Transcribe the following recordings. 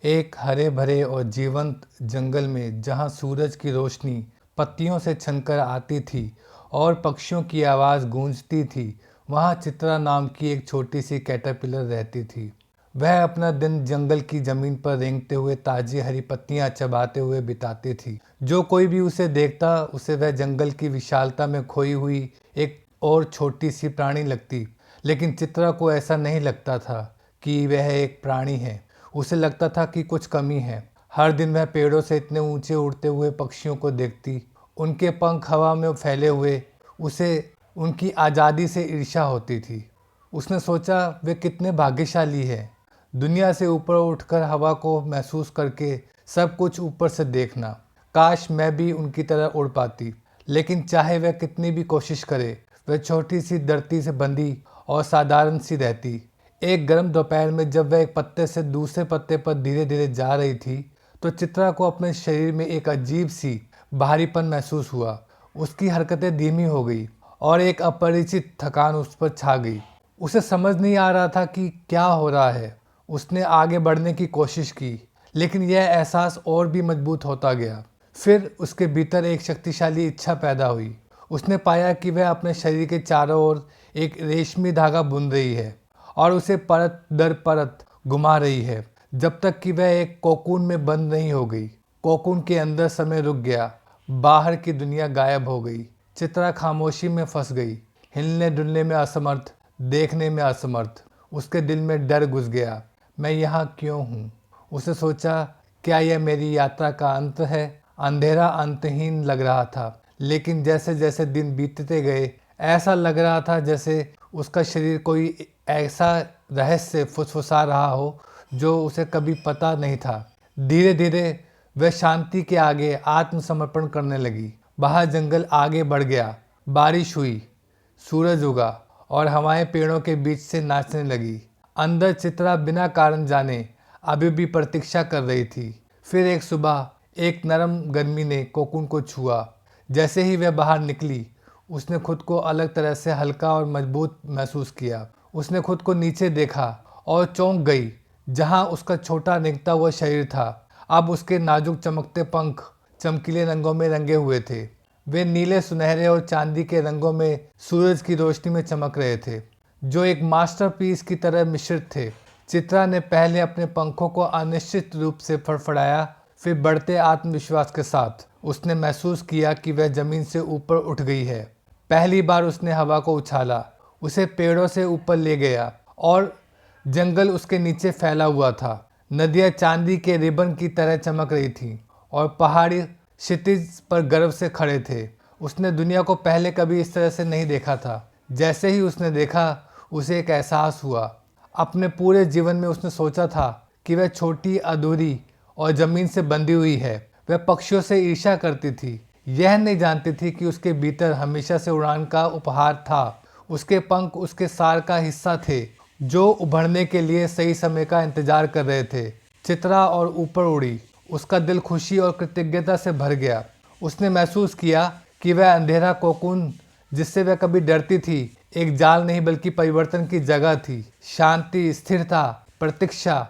एक हरे भरे और जीवंत जंगल में जहां सूरज की रोशनी पत्तियों से छनकर आती थी और पक्षियों की आवाज़ गूंजती थी, वहां चित्रा नाम की एक छोटी सी कैटरपिलर रहती थी। वह अपना दिन जंगल की जमीन पर रेंगते हुए ताजी हरी पत्तियां चबाते हुए बिताती थी। जो कोई भी उसे देखता उसे वह जंगल की विशालता में खोई हुई एक और छोटी सी प्राणी लगती। लेकिन चित्रा को ऐसा नहीं लगता था कि वह एक प्राणी है। उसे लगता था कि कुछ कमी है। हर दिन वह पेड़ों से इतने ऊंचे उड़ते हुए पक्षियों को देखती, उनके पंख हवा में फैले हुए। उसे उनकी आज़ादी से ईर्ष्या होती थी। उसने सोचा वे कितने भाग्यशाली है, दुनिया से ऊपर उठकर हवा को महसूस करके सब कुछ ऊपर से देखना। काश मैं भी उनकी तरह उड़ पाती। लेकिन चाहे वह कितनी भी कोशिश करे, वह छोटी सी धरती से बंधी और साधारण सी रहती। एक गर्म दोपहर में जब वह एक पत्ते से दूसरे पत्ते पर धीरे धीरे जा रही थी, तो चित्रा को अपने शरीर में एक अजीब सी भारीपन महसूस हुआ। उसकी हरकतें धीमी हो गई और एक अपरिचित थकान उस पर छा गई। उसे समझ नहीं आ रहा था कि क्या हो रहा है। उसने आगे बढ़ने की कोशिश की, लेकिन यह एहसास और भी मजबूत होता गया। फिर उसके भीतर एक शक्तिशाली इच्छा पैदा हुई। उसने पाया कि वह अपने शरीर के चारों ओर एक रेशमी धागा बुन रही है और उसे परत दर परत घुमा रही है, जब तक कि वह एक कोकून में बंद नहीं हो गई। कोकून के अंदर समय रुक गया, बाहर की दुनिया गायब हो गई। चित्रा खामोशी में फंस गई, हिलने डुलने में असमर्थ, देखने में असमर्थ। उसके दिल में डर घुस गया। मैं यहाँ क्यों हूँ? उसे सोचा, क्या यह मेरी यात्रा का अंत है? अंधेरा अंतहीन लग रहा था, लेकिन जैसे जैसे दिन बीतते गए, ऐसा लग रहा था जैसे उसका शरीर कोई ऐसा रहस्य फुसफुसा रहा हो जो उसे कभी पता नहीं था। धीरे धीरे वह शांति के आगे आत्मसमर्पण करने लगी। बाहर जंगल आगे बढ़ गया, बारिश हुई, सूरज उगा और हवाएं पेड़ों के बीच से नाचने लगी। अंदर चित्रा बिना कारण जाने अभी भी प्रतीक्षा कर रही थी। फिर एक सुबह एक नरम गर्मी ने कोकून को छुआ। जैसे ही वह बाहर निकली, उसने खुद को अलग तरह से हल्का और मजबूत महसूस किया। उसने खुद को नीचे देखा और चौंक गई। जहां उसका छोटा निकता हुआ शरीर था, अब उसके नाजुक चमकते पंख चमकीले रंगों में रंगे हुए थे। वे नीले, सुनहरे और चांदी के रंगों में सूरज की रोशनी में चमक रहे थे, जो एक मास्टरपीस की तरह मिश्रित थे। चित्रा ने पहले अपने पंखों को अनिश्चित रूप से फड़फड़ाया, फिर बढ़ते आत्मविश्वास के साथ उसने महसूस किया कि वह जमीन से ऊपर उठ गई है। पहली बार उसने हवा को उछाला, उसे पेड़ों से ऊपर ले गया और जंगल उसके नीचे फैला हुआ था। नदियाँ चांदी के रिबन की तरह चमक रही थीं और पहाड़ी क्षितिज पर गर्व से खड़े थे। उसने दुनिया को पहले कभी इस तरह से नहीं देखा था। जैसे ही उसने देखा, उसे एक एहसास हुआ। अपने पूरे जीवन में उसने सोचा था कि वह छोटी, अधूरी और ज़मीन से बंधी हुई है। वह पक्षियों से ईर्ष्या करती थी, यह नहीं जानती थी कि उसके भीतर हमेशा से उड़ान का उपहार था। उसके पंख उसके सार का हिस्सा थे, जो उभरने के लिए सही समय का इंतजार कर रहे थे। चित्रा और ऊपर उड़ी। उसका दिल खुशी और कृतज्ञता से भर गया। उसने महसूस किया कि वह अंधेरा कोकून जिससे वह कभी डरती थी, एक जाल नहीं बल्कि परिवर्तन की जगह थी। शांति, स्थिरता, प्रतीक्षा,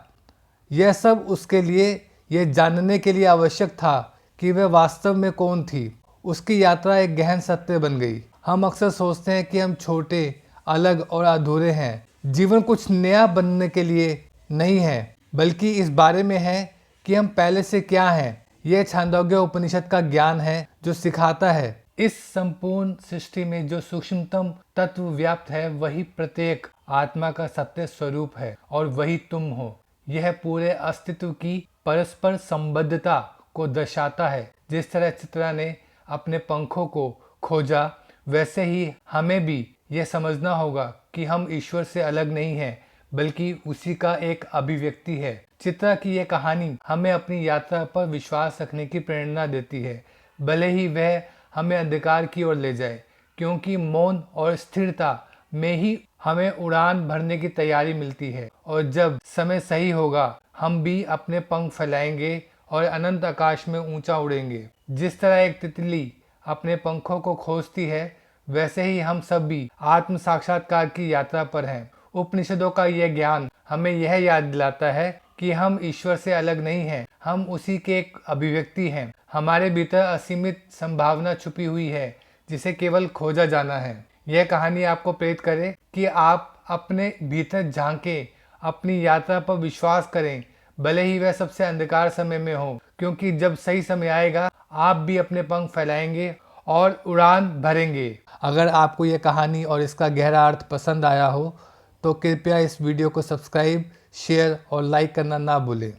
यह सब उसके लिए यह जानने के लिए आवश्यक था कि वह वास्तव में कौन थी। उसकी यात्रा एक गहन सत्य बन गई। हम अक्सर सोचते हैं कि हम छोटे, अलग और अधूरे हैं। जीवन कुछ नया बनने के लिए नहीं है, बल्कि इस बारे में है कि हम पहले से क्या हैं। यह छांदोग्य उपनिषद का ज्ञान है जो सिखाता है, इस संपूर्ण सृष्टि में जो सूक्ष्मतम तत्व व्याप्त है, वही प्रत्येक आत्मा का सत्य स्वरूप है और वही तुम हो। यह पूरे अस्तित्व की परस्पर संबद्धता को दर्शाता है। जिस तरह चित्रा ने अपने पंखों को खोजा, वैसे ही हमें भी यह समझना होगा कि हम ईश्वर से अलग नहीं हैं, बल्कि उसी का एक अभिव्यक्ति है। चित्रा की यह कहानी हमें अपनी यात्रा पर विश्वास रखने की प्रेरणा देती है, भले ही वह हमें अंधकार की ओर ले जाए, क्योंकि मौन और स्थिरता में ही हमें उड़ान भरने की तैयारी मिलती है। और जब समय सही होगा, हम भी अपने पंख फैलाएंगे और अनंत आकाश में ऊंचा उड़ेंगे। जिस तरह एक तितली अपने पंखों को खोजती है, वैसे ही हम सब भी आत्म साक्षात्कार की यात्रा पर हैं। उपनिषदों का यह ज्ञान हमें यह याद दिलाता है कि हम ईश्वर से अलग नहीं हैं, हम उसी के एक अभिव्यक्ति हैं। हमारे भीतर असीमित संभावना छुपी हुई है जिसे केवल खोजा जाना है। यह कहानी आपको प्रेरित करे कि आप अपने भीतर झांकें, अपनी यात्रा पर विश्वास करें, भले ही वह सबसे अंधकार समय में हो, क्योंकि जब सही समय आएगा आप भी अपने पंख फैलाएंगे और उड़ान भरेंगे। अगर आपको यह कहानी और इसका गहरा अर्थ पसंद आया हो तो कृपया इस वीडियो को सब्सक्राइब, शेयर और लाइक करना ना भूलें।